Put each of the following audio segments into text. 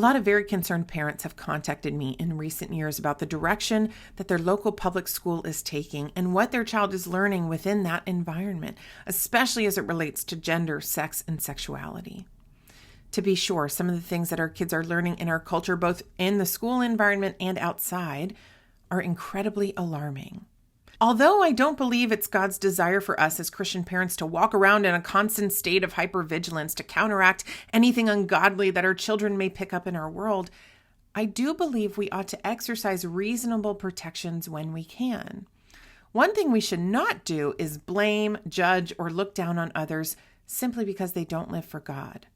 lot of very concerned parents have contacted me in recent years about the direction that their local public school is taking and what their child is learning within that environment, especially as it relates to gender, sex, and sexuality. To be sure, some of the things that our kids are learning in our culture, both in the school environment and outside, are incredibly alarming. Although I don't believe it's God's desire for us as Christian parents to walk around in a constant state of hypervigilance to counteract anything ungodly that our children may pick up in our world, I do believe we ought to exercise reasonable protections when we can. One thing we should not do is blame, judge, or look down on others simply because they don't live for God.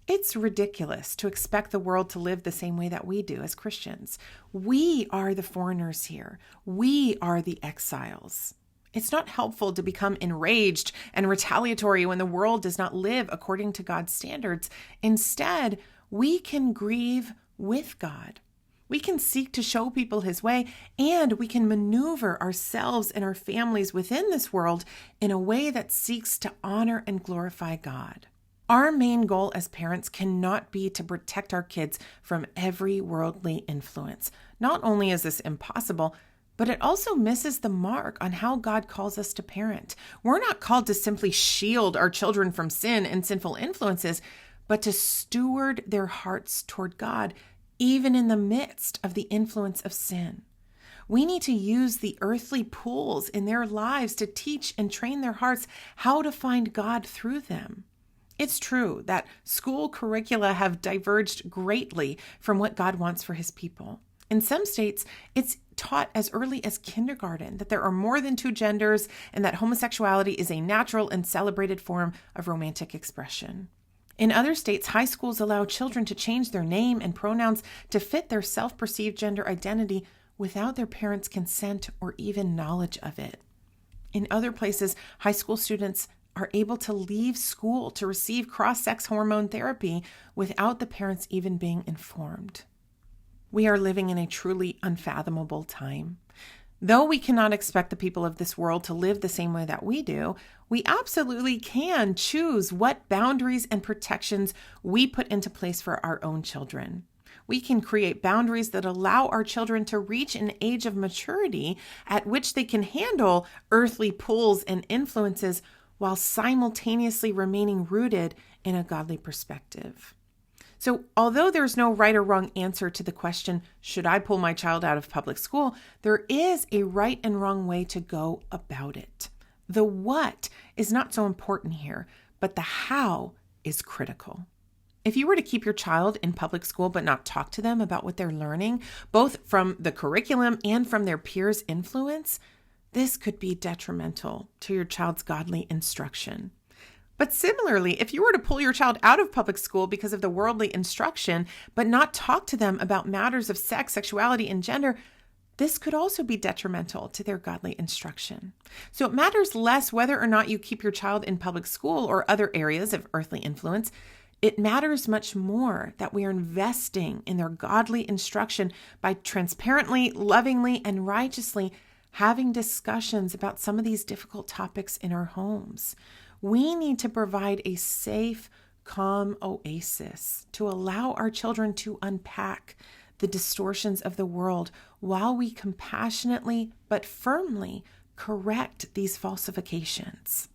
It's ridiculous to expect the world to live the same way that we do as Christians. We are the foreigners here. We are the exiles. It's not helpful to become enraged and retaliatory when the world does not live according to God's standards. Instead, we can grieve with God. We can seek to show people His way, and we can maneuver ourselves and our families within this world in a way that seeks to honor and glorify God. Our main goal as parents cannot be to protect our kids from every worldly influence. Not only is this impossible, but it also misses the mark on how God calls us to parent. We're not called to simply shield our children from sin and sinful influences, but to steward their hearts toward God, even in the midst of the influence of sin. We need to use the earthly pools in their lives to teach and train their hearts how to find God through them. It's true that school curricula have diverged greatly from what God wants for His people. In some states, it's taught as early as kindergarten that there are more than two genders and that homosexuality is a natural and celebrated form of romantic expression. In other states, high schools allow children to change their name and pronouns to fit their self-perceived gender identity without their parents' consent or even knowledge of it. In other places, high school students are able to leave school to receive cross-sex hormone therapy without the parents even being informed. We are living in a truly unfathomable time. Though we cannot expect the people of this world to live the same way that we do, we absolutely can choose what boundaries and protections we put into place for our own children. We can create boundaries that allow our children to reach an age of maturity at which they can handle earthly pulls and influences while simultaneously remaining rooted in a godly perspective. So although there's no right or wrong answer to the question, should I pull my child out of public school, there is a right and wrong way to go about it. The what is not so important here, but the how is critical. If you were to keep your child in public school but not talk to them about what they're learning, both from the curriculum and from their peers' influence, this could be detrimental to your child's godly instruction. But similarly, if you were to pull your child out of public school because of the worldly instruction, but not talk to them about matters of sex, sexuality, and gender, this could also be detrimental to their godly instruction. So it matters less whether or not you keep your child in public school or other areas of earthly influence. It matters much more that we are investing in their godly instruction by transparently, lovingly, and righteously having discussions about some of these difficult topics in our homes. We need to provide a safe, calm oasis to allow our children to unpack the distortions of the world while we compassionately but firmly correct these falsifications.